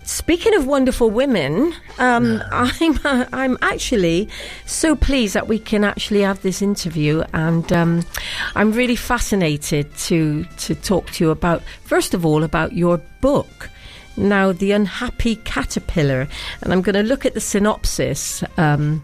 Speaking of wonderful women, I'm actually so pleased that we can actually have this interview, and I'm really fascinated to talk to you about, first of all, about your book. Now, The Unhappy Caterpillar, and I'm going to look at the synopsis of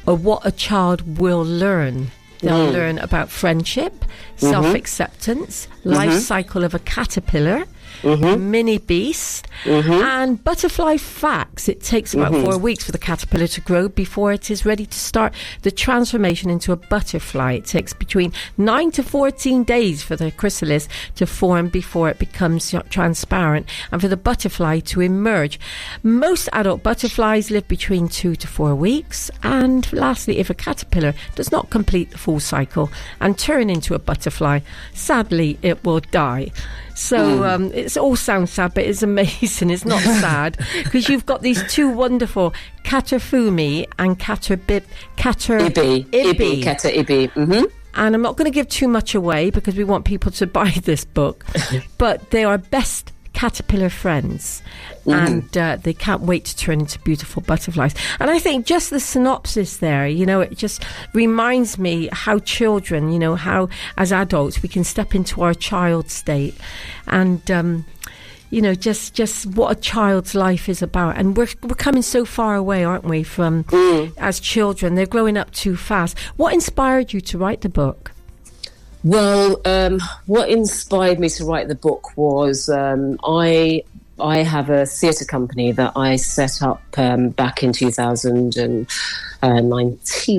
what a child will learn. They'll learn about friendship, self-acceptance, life cycle of a caterpillar, mini beast, and butterfly facts. It takes about 4 weeks for the caterpillar to grow before it is ready to start the transformation into a butterfly. It takes between 9 to 14 days for the chrysalis to form before it becomes transparent and for the butterfly to emerge. Most adult butterflies live between 2 to 4 weeks. And lastly, if a caterpillar does not complete the full cycle and turn into a butterfly, sadly it will die. So it all sounds sad, but it's amazing. It's not sad, because you've got these two wonderful, Caterfumi and Cateribbi. And I'm not going to give too much away because we want people to buy this book. But they are best caterpillar friends, and they can't wait to turn into beautiful butterflies. And I think just the synopsis there, it just reminds me how children, how as adults we can step into our child state, and just what a child's life is about. And we're coming so far away, aren't we, from as children? They're growing up too fast. What inspired you to write the book? Well, what inspired me to write the book was I have a theatre company that I set up back in 2019,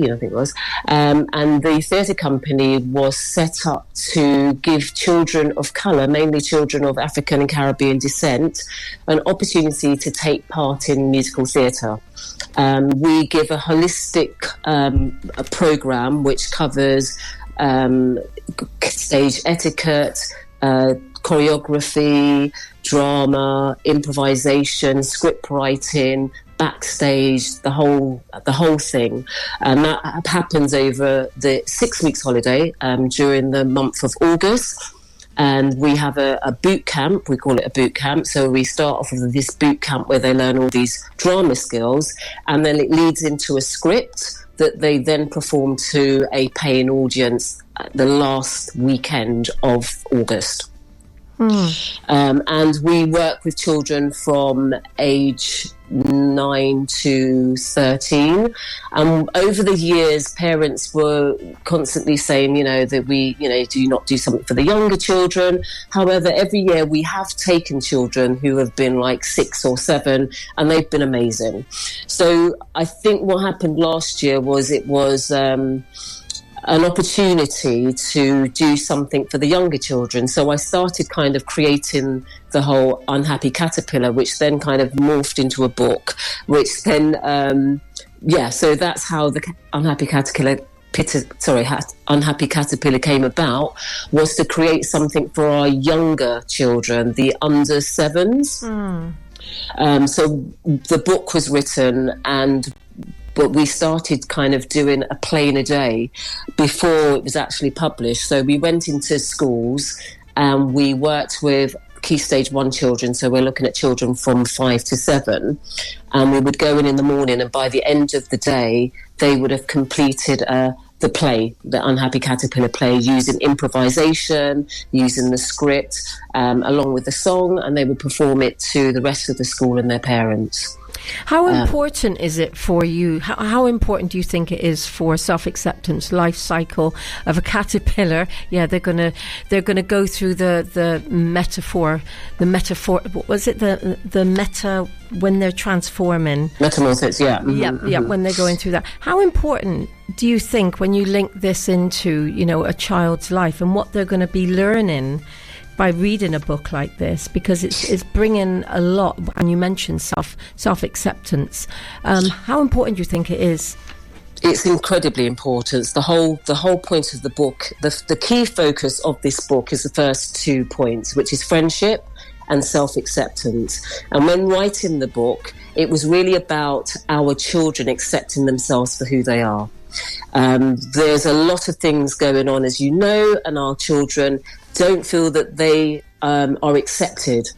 I think it was. And the theatre company was set up to give children of colour, mainly children of African and Caribbean descent, an opportunity to take part in musical theatre. We give a holistic programme which covers stage etiquette, choreography, drama, improvisation, script writing, backstage, the whole thing. And that happens over the 6 weeks holiday during the month of August. And we have a boot camp. We call it a boot camp. So we start off with this boot camp where they learn all these drama skills, and then it leads into a script that they then perform to a paying audience the last weekend of August. And we work with children from age 9 to 13. Over the years, parents were constantly saying, that we, do not do something for the younger children. However, every year we have taken children who have been like 6 or 7, and they've been amazing. So I think what happened last year was it was an opportunity to do something for the younger children. So I started kind of creating the whole Unhappy Caterpillar, which then kind of morphed into a book, which then, so that's how the Unhappy Caterpillar came about, was to create something for our younger children, the under 7s. So the book was written, but we started kind of doing a play in a day before it was actually published. So we went into schools and we worked with Key Stage 1 children. So we're looking at children from 5 to 7. And we would go in the morning, and by the end of the day, they would have completed the play, the Unhappy Caterpillar play, using improvisation, using the script, along with the song, and they would perform it to the rest of the school and their parents. How important is it for you? How important do you think it is for self-acceptance, life cycle of a caterpillar? Yeah, they're gonna go through the metaphor. What was it? The meta when they're transforming. Metamorphosis. Yeah. Yeah. When they're going through that. How important do you think when you link this into a child's life and what they're going to be learning by reading a book like this, because it's bringing a lot, and you mentioned self-acceptance. How important do you think it is? It's incredibly important. The whole point of the book, the key focus of this book is the first 2 points, which is friendship and self-acceptance. And when writing the book, it was really about our children accepting themselves for who they are. There's a lot of things going on, as you know, and our children don't feel that they are accepted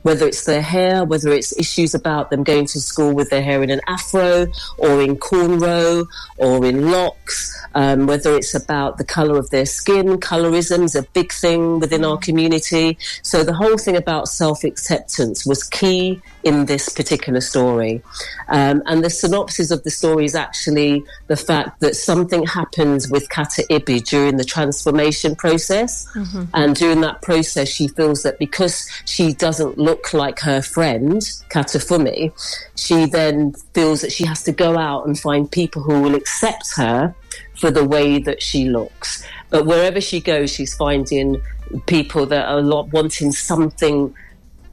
whether it's their hair, whether it's issues about them going to school with their hair in an afro or in cornrow or in locks, whether it's about the colour of their skin. Colorism is a big thing within our community. So the whole thing about self-acceptance was key in this particular story. And the synopsis of the story is actually the fact that something happens with Kata Ibi during the transformation process. Mm-hmm. And during that process, she feels that because she doesn't look like her friend, Kata Fumi, she then feels that she has to go out and find people who will accept her for the way that she looks. But wherever she goes, she's finding people that are wanting something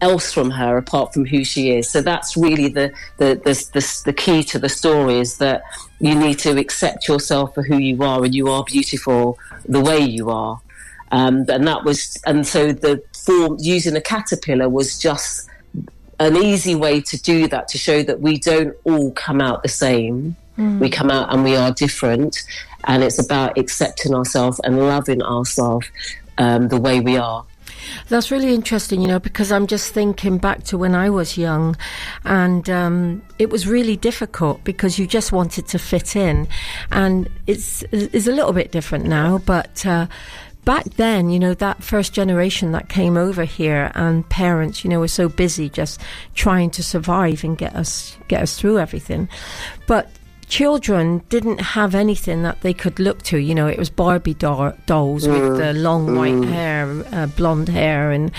else from her apart from who she is. So that's really the key to the story, is that you need to accept yourself for who you are, and you are beautiful the way you are. And so the form using a caterpillar was just an easy way to do that, to show that we don't all come out the same. We come out and we are different, and it's about accepting ourselves and loving ourselves the way we are. That's really interesting, because I'm just thinking back to when I was young, and it was really difficult because you just wanted to fit in, and it's a little bit different now, but back then, that first generation that came over here, and parents, were so busy just trying to survive and get us through everything. But children didn't have anything that they could look to. It was Barbie dolls with the long white hair, blonde hair, and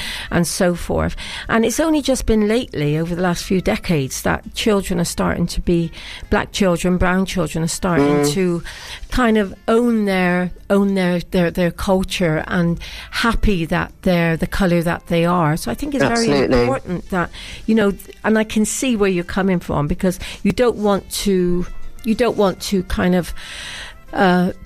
so forth. And it's only just been lately, over the last few decades, that children are starting to be, black children, brown children are starting to kind of own their culture, and happy that they're the colour that they are. So I think it's very important that, and I can see where you're coming from, because you don't want to kind of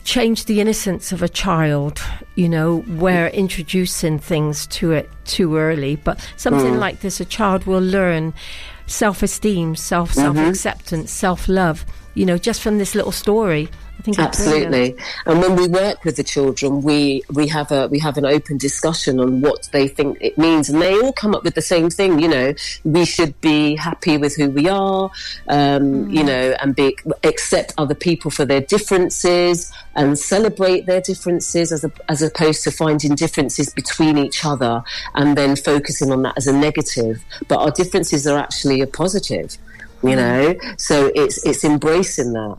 change the innocence of a child, where introducing things to it too early. But something like this, a child will learn self-esteem, self-acceptance, self-love, just from this little story. I think absolutely. And when we work with the children, we have an open discussion on what they think it means, and they all come up with the same thing. We should be happy with who we are, and accept other people for their differences and celebrate their differences, as opposed to finding differences between each other and then focusing on that as a negative. But our differences are actually a positive, so it's embracing that.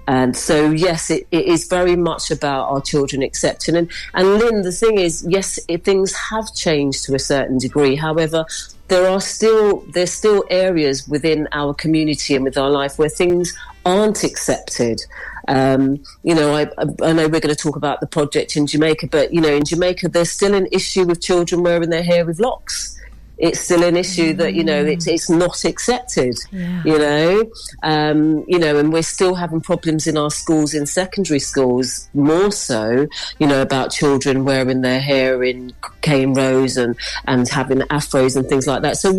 And so, yes, it is very much about our children accepting. And Lynn, the thing is, yes, things have changed to a certain degree. However, there's still areas within our community and with our life where things aren't accepted. I know we're going to talk about the project in Jamaica, but, in Jamaica, there's still an issue with children wearing their hair with locks. It's still an issue that, it's not accepted, and we're still having problems in our schools, in secondary schools, more so, about children wearing their hair in cane rows and having afros and things like that. So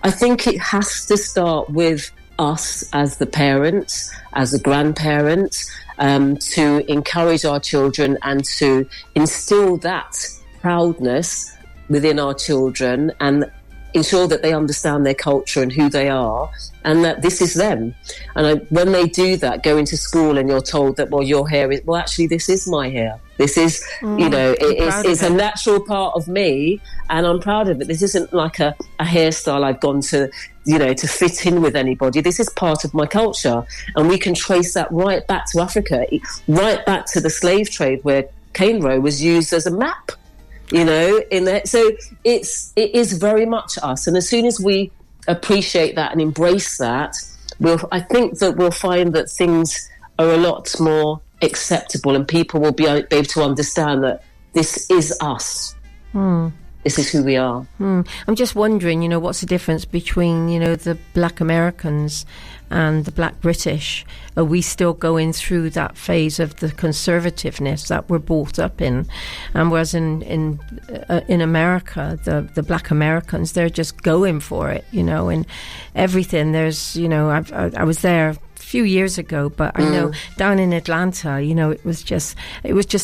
I think it has to start with us as the parents, as the grandparents, to encourage our children and to instill that proudness within our children, and ensure that they understand their culture and who they are, and that this is them. And when they do that, go into school and you're told that, well, your hair is, well, actually, this is my hair. This is, it's a natural part of me, and I'm proud of it. This isn't like a hairstyle I've gone to, to fit in with anybody. This is part of my culture. And we can trace that right back to Africa, right back to the slave trade, where cane row was used as a map. In there. So it is very much us. And as soon as we appreciate that and embrace that, I think that we'll find that things are a lot more acceptable, and people will be able to understand that this is us. This is who we are. I'm just wondering, what's the difference between, the black Americans and the black British? Are we still going through that phase of the conservativeness that we're brought up in? And whereas in America, the black Americans, they're just going for it, in everything. There's, I was there few years ago, but I know down in Atlanta, it was just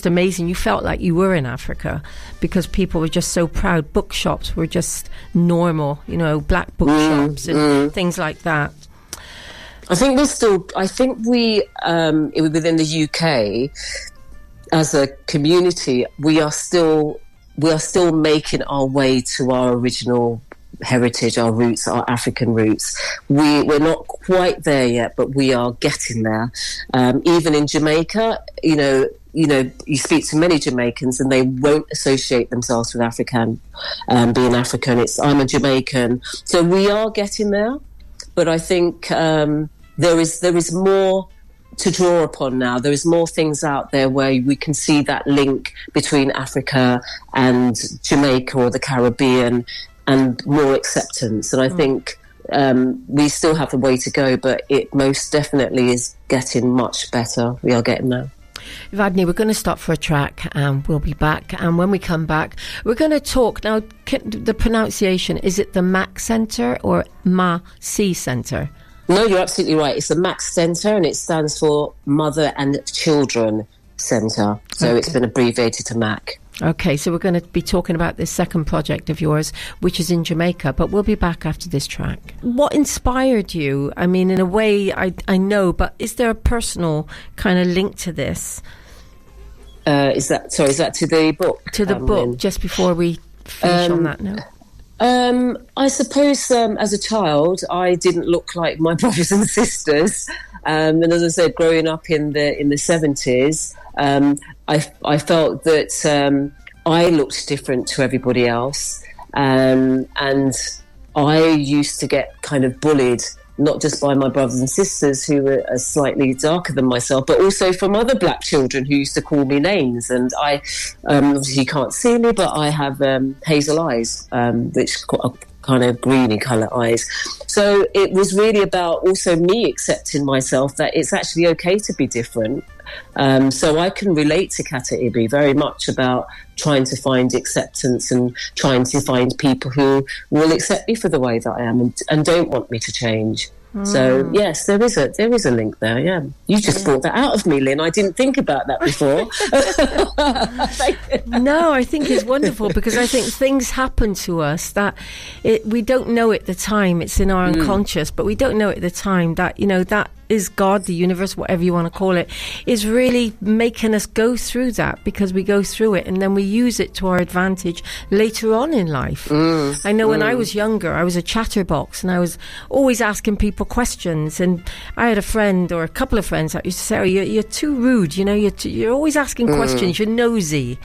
amazing. You felt like you were in Africa because people were just so proud. Bookshops were just normal, black bookshops and things like that. I think we within the UK as a community, we are still making our way to our original heritage, our roots, our African roots. We're not quite there yet, but we are getting there. Even in Jamaica, you speak to many Jamaicans and they won't associate themselves with African, being African. I'm a Jamaican. So we are getting there, but I think there is more to draw upon now. There is more things out there where we can see that link between Africa and Jamaica or the Caribbean, and more acceptance. And I think we still have a way to go, but it most definitely is getting much better. We are getting there. Evadne, we're going to stop for a track and we'll be back. And when we come back, we're going to talk. Now, the pronunciation, is it the MAC Centre or MAC Centre? No, you're absolutely right. It's the MAC Centre and it stands for Mother and Children Centre. So It's been abbreviated to MAC. Okay, so we're going to be talking about this second project of yours, which is in Jamaica, but we'll be back after this track. What inspired you? I mean, in a way, I know, but is there a personal kind of link to this? Is that to the book? To the book, Lynn? Just before we finish on that note. I suppose as a child, I didn't look like my brothers and sisters. And as I said, growing up in the 70s, I felt that I looked different to everybody else, and I used to get kind of bullied, not just by my brothers and sisters who were slightly darker than myself, but also from other black children who used to call me names. And I, obviously you can't see me, but I have hazel eyes, which are kind of greeny colour eyes. So it was really about also me accepting myself, that it's actually okay to be different. So I can relate to Kata Ibi very much about trying to find acceptance and trying to find people who will accept me for the way that I am and don't want me to change. So yes, there is a link there. Yeah, you just brought that out of me, Lynn. I didn't think about that before. No, I think it's wonderful because I think things happen to us that we don't know at the time. It's in our unconscious, but we don't know at the time that that is God, the universe, whatever you want to call it, is really making us go through that because we go through it and then we use it to our advantage later on in life. I know when I was younger, I was a chatterbox and I was always asking people questions, and I had a friend or a couple of friends that used to say, "Oh, you're too rude, you're always asking questions, you're nosy,"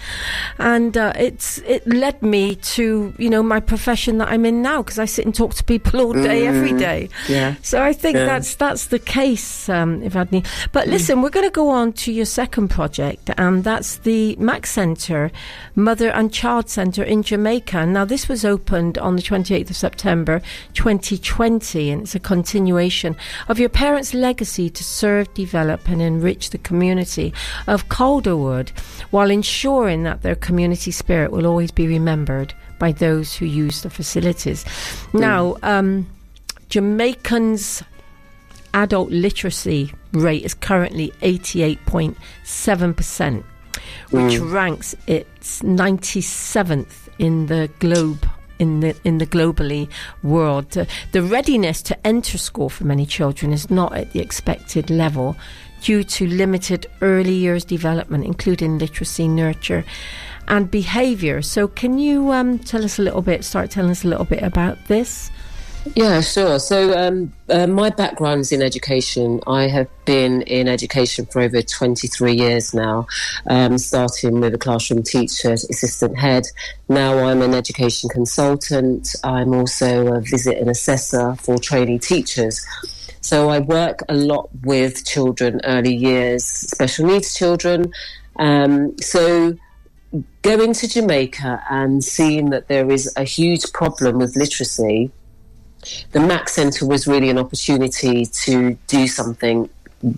and it led me to my profession that I'm in now, because I sit and talk to people all day, every day. Yeah. So I think that's the case. Evadne. But listen, we're going to go on to your second project, and that's the MAC Centre, Mother and Child Centre in Jamaica. Now, this was opened on the 28th of September 2020, and it's a continuation of your parents' legacy to serve, develop and enrich the community of Calderwood, while ensuring that their community spirit will always be remembered by those who use the facilities. Now, Jamaicans' adult literacy rate is currently 88.7%, which ranks its 97th in the globe, in the globally world. The readiness to enter school for many children is not at the expected level due to limited early years development, including literacy, nurture and behaviour. So can you start telling us a little bit about this? Yeah, sure. So my background's in education. I have been in education for over 23 years now, starting with a classroom teacher, assistant head. Now I'm an education consultant. I'm also a visit and assessor for trainee teachers. So I work a lot with children, early years, special needs children. So going to Jamaica and seeing that there is a huge problem with literacy, the MAC Centre was really an opportunity to do something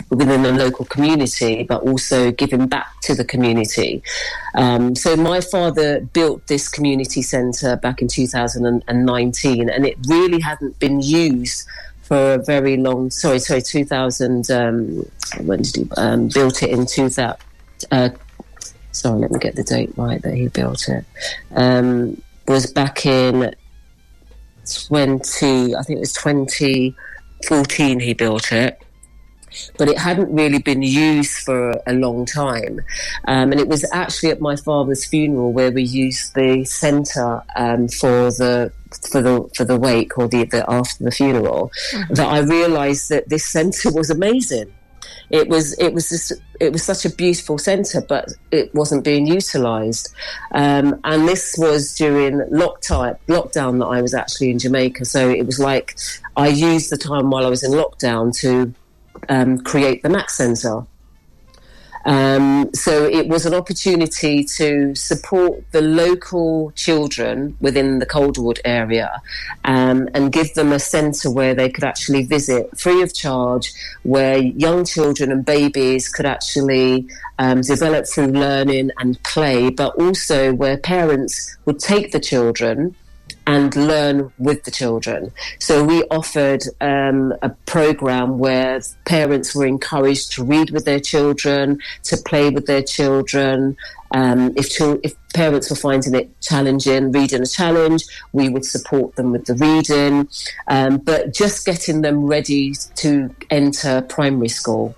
within the local community, but also giving back to the community. So my father built this community centre back in 2019, and it really hadn't been used for a very long. Sorry, 2000. When did he built it in 2000? Sorry, let me get the date right that he built it. Was back in 2014 he built it. But it hadn't really been used for a long time. And it was actually at my father's funeral where we used the centre for the wake, or the after the funeral, that I realised that this centre was amazing. It was such a beautiful centre, but it wasn't being utilised. And this was during lockdown that I was actually in Jamaica. So it was like I used the time while I was in lockdown to create the Max Centre. So it was an opportunity to support the local children within the Calderwood area, and give them a centre where they could actually visit free of charge, where young children and babies could actually develop through learning and play, but also where parents would take the children and learn with the children. So we offered a program where parents were encouraged to read with their children, to play with their children. If parents were finding it challenging, reading a challenge, we would support them with the reading, but just getting them ready to enter primary school.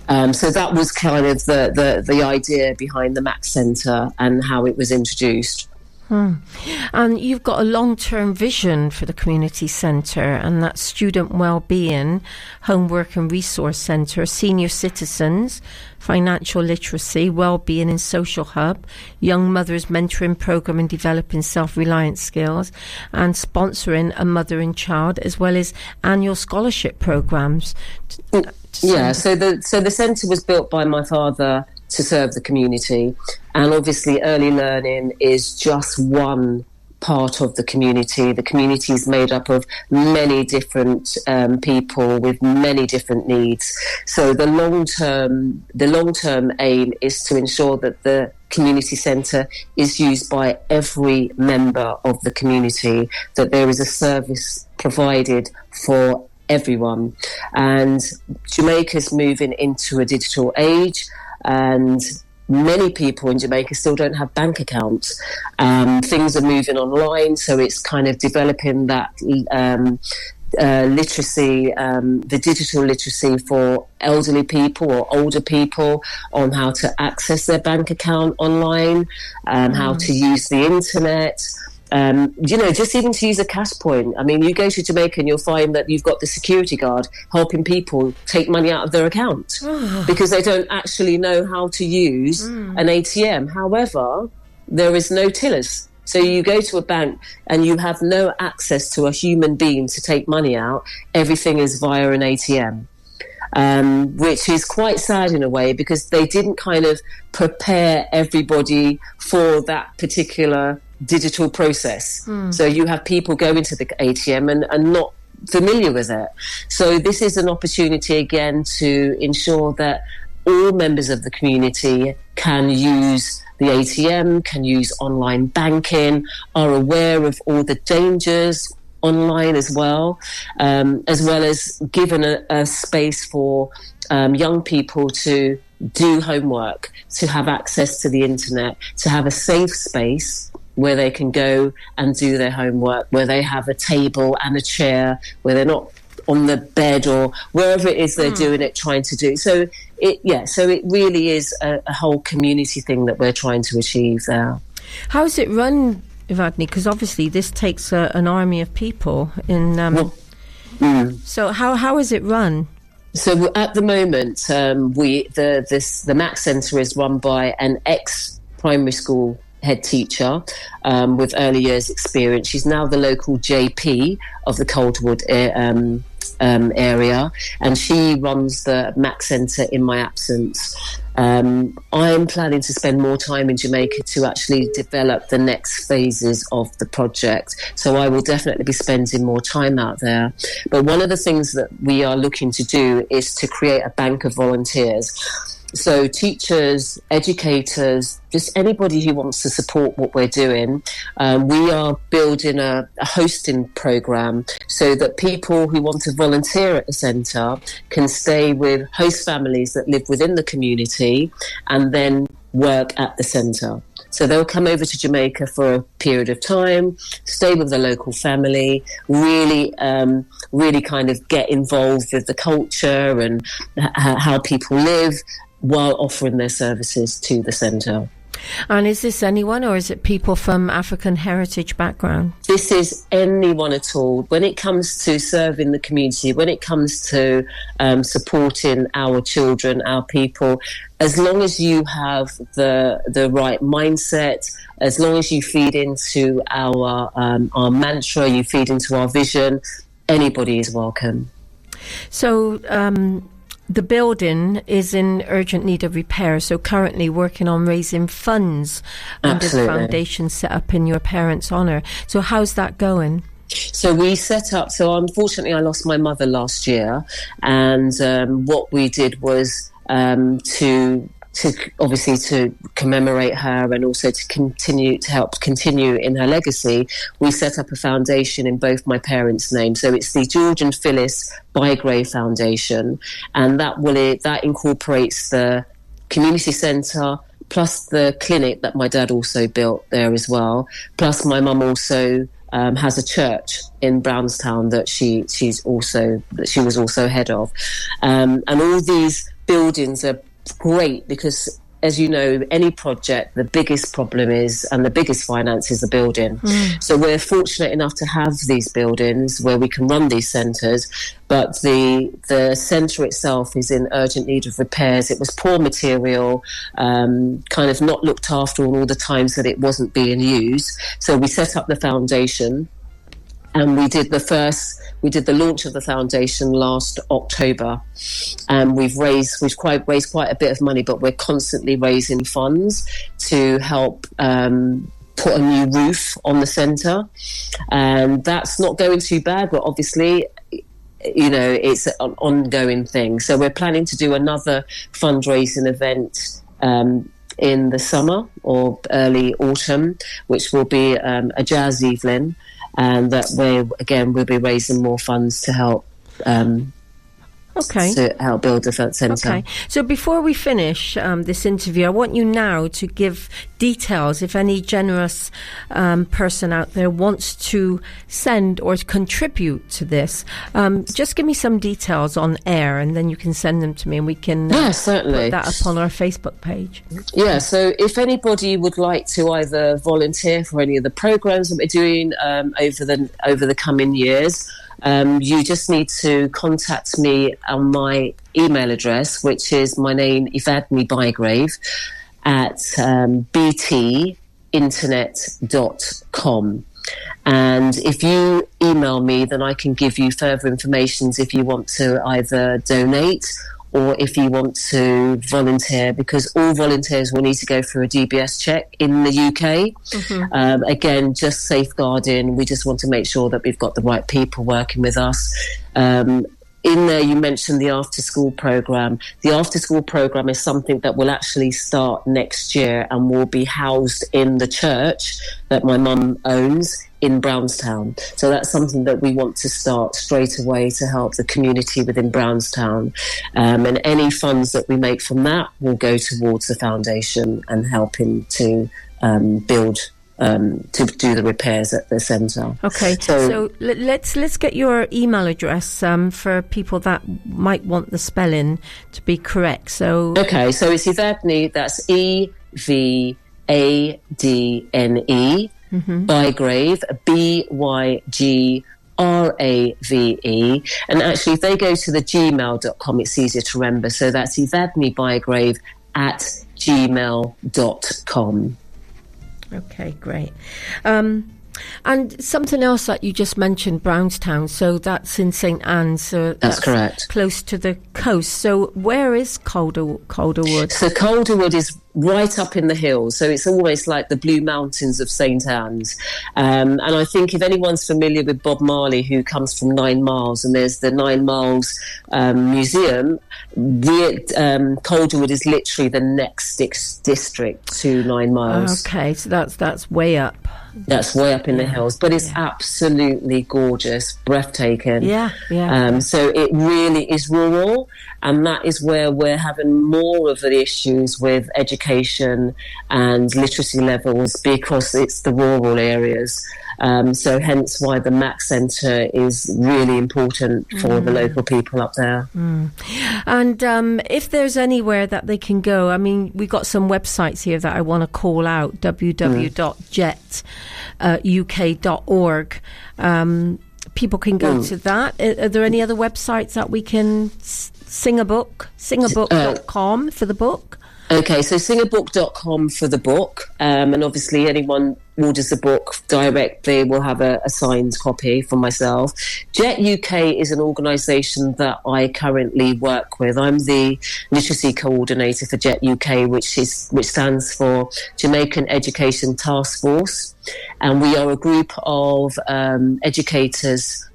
So that was kind of the idea behind the Max Centre and how it was introduced. And you've got a long-term vision for the community centre, and that's student well-being, homework and resource centre, senior citizens, financial literacy, well-being and social hub, young mothers mentoring programme and developing self-reliance skills, and sponsoring a mother and child, as well as annual scholarship programmes. Yeah, so the centre was built by my father to serve the community, and obviously early learning is just one part of the community. The community is made up of many different people with many different needs. So the long-term aim is to ensure that the community centre is used by every member of the community, that there is a service provided for everyone. And Jamaica's moving into a digital age, and many people in Jamaica still don't have bank accounts. Things are moving online, so it's kind of developing that literacy, the digital literacy for elderly people or older people on how to access their bank account online, how to use the internet. Just even to use a cash point. I mean, you go to Jamaica and you'll find that you've got the security guard helping people take money out of their account because they don't actually know how to use an ATM. However, there is no tillers. So you go to a bank and you have no access to a human being to take money out. Everything is via an ATM. Which is quite sad in a way, because they didn't kind of prepare everybody for that particular digital process. So you have people go into the ATM and not familiar with it. So this is an opportunity again to ensure that all members of the community can use the ATM, can use online banking, are aware of all the dangers online as well as given a space for young people to do homework, to have access to the internet, to have a safe space where they can go and do their homework, where they have a table and a chair, where they're not on the bed or wherever it is they're doing it, trying to do. So it really is a whole community thing that we're trying to achieve there. How is it run, Evadne? Because obviously this takes an army of people in. So how is it run? So at the moment, the Max Centre is run by an ex-primary school head teacher with early years experience. She's now the local JP of the Calderwood area, and she runs the Max Centre in my absence. I'm planning to spend more time in Jamaica to actually develop the next phases of the project, so I will definitely be spending more time out there. But one of the things that we are looking to do is to create a bank of volunteers. So teachers, educators, just anybody who wants to support what we're doing, we are building a hosting program so that people who want to volunteer at the centre can stay with host families that live within the community and then work at the centre. So they'll come over to Jamaica for a period of time, stay with the local family, really kind of get involved with the culture and how people live while offering their services to the centre. And is this anyone, or is it people from African heritage background? This is anyone at all. When it comes to serving the community, when it comes to supporting our children, our people, as long as you have the right mindset, as long as you feed into our mantra, you feed into our vision, anybody is welcome. So the building is in urgent need of repair, so currently working on raising funds under the foundation set up in your parents' honour. So how's that going? So we set up, so unfortunately I lost my mother last year, and what we did was to obviously to commemorate her and also to help continue in her legacy, we set up a foundation in both my parents' names. So it's the George and Phyllis Bygrave Foundation, and that incorporates the community centre plus the clinic that my dad also built there as well. Plus my mum also has a church in Brownstown that she was also head of, and all these buildings are great because, as you know, any project, the biggest problem is, and the biggest finance is the building. So we're fortunate enough to have these buildings where we can run these centres, but the centre itself is in urgent need of repairs. It was poor material, kind of not looked after all the times that it wasn't being used. So we set up the foundation, and we did the launch of the foundation last October, and we've raised quite a bit of money, but we're constantly raising funds to help put a new roof on the centre, and that's not going too bad, but obviously, you know, it's an ongoing thing. So we're planning to do another fundraising event in the summer or early autumn, which will be a jazz evening. And that way, again, we'll be raising more funds to help to help build the centre. Okay. So before we finish this interview, I want you now to give details. If any generous person out there wants to send or contribute to this, just give me some details on air, and then you can send them to me, and we can certainly put that up on our Facebook page. Yeah, so if anybody would like to either volunteer for any of the programmes that we're doing over the coming years, you just need to contact me on my email address, which is my name, Evadne Bygrave, at btinternet.com. And if you email me, then I can give you further information if you want to either donate or if you want to volunteer, because all volunteers will need to go through a DBS check in the UK. Again, just safeguarding. We just want to make sure that we've got the right people working with us. In there, you mentioned the after-school programme. The after-school programme is something that will actually start next year and will be housed in the church that my mum owns in Brownstown. So that's something that we want to start straight away to help the community within Brownstown. And any funds that we make from that will go towards the foundation and helping to build to do the repairs at the centre. Okay, so let's get your email address for people that might want the spelling to be correct. So it's Evadne. That's EVADNE. Bygrave, BYGRAVE, and actually if they go to the gmail.com, it's easier to remember. So that's Evadne Bygrave at gmail.com. Okay, great. And something else that you just mentioned, Brownstown, so that's in St Anne's. So that's correct. Close to the coast. So where is Calderwood? So Calderwood is right up in the hills. So it's almost like the Blue Mountains of St. Anne's. And I think if anyone's familiar with Bob Marley, who comes from 9 Miles, and there's the 9 Miles Museum, Calderwood is literally the next district to 9 Miles. Okay, so that's way up. That's way up in the hills, but it's absolutely gorgeous, breathtaking. So it really is rural, and that is where we're having more of the issues with education and literacy levels, because it's the rural areas. So hence why the MAC Centre is really important for the local people up there. And if there's anywhere that they can go, I mean, we've got some websites here that I want to call out, www.jetuk.org. People can go to that. Are there any other websites that we can singabook.com for the book? Okay, so singabook.com for the book, and obviously anyone orders the book directly will have a signed copy from myself. Jet UK is an organisation that I currently work with. I'm the literacy coordinator for Jet UK, which stands for Jamaican Education Task Force, and we are a group of educators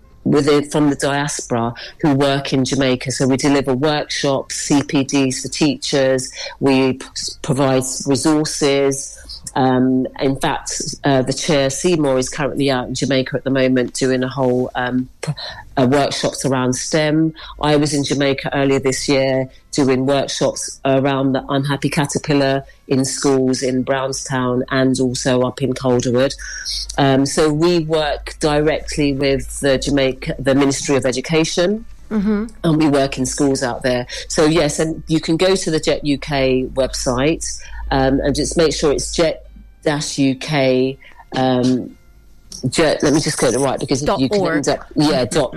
from the diaspora who work in Jamaica. So we deliver workshops, CPDs for teachers, we provide resources. In fact, the chair, Seymour, is currently out in Jamaica at the moment doing a whole workshops around STEM. I was in Jamaica earlier this year doing workshops around the I'm Happy Caterpillar in schools in Brownstown and also up in Calderwood. So we work directly with the Ministry of Education. And we work in schools out there. So yes, and you can go to the Jet UK website and just make sure it's Jet-UK. Let me just get it right, because you can end up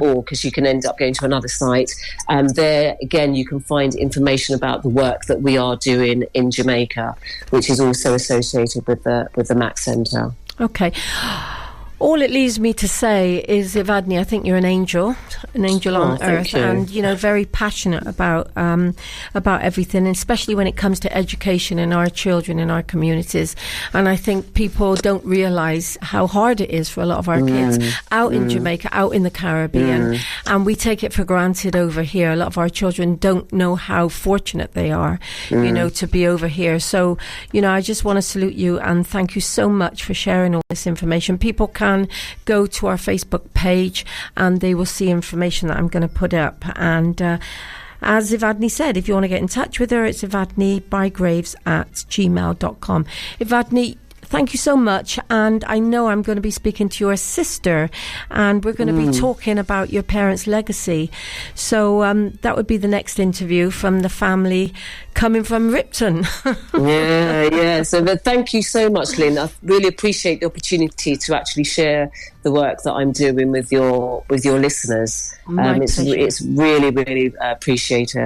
.org, because you can end up going to another site. And there again, you can find information about the work that we are doing in Jamaica, which is also associated with the MAC Centre. Okay. All it leaves me to say is, Evadne, I think you're an angel on earth, and very passionate about everything, especially when it comes to education and our children in our communities. And I think people don't realise how hard it is for a lot of our kids out in Jamaica, out in the Caribbean, and we take it for granted over here. A lot of our children don't know how fortunate they are, to be over here. So, I just want to salute you and thank you so much for sharing all this information. People can go to our Facebook page and they will see information that I'm going to put up. And as Evadne said, if you want to get in touch with her, it's Evadne Bygraves at gmail.com. Evadne, thank you so much. And I know I'm going to be speaking to your sister, and we're going to be talking about your parents' legacy. So that would be the next interview from the family coming from Ripton. So thank you so much, Lynn. I really appreciate the opportunity to actually share the work that I'm doing with your listeners. It's really, really appreciate it.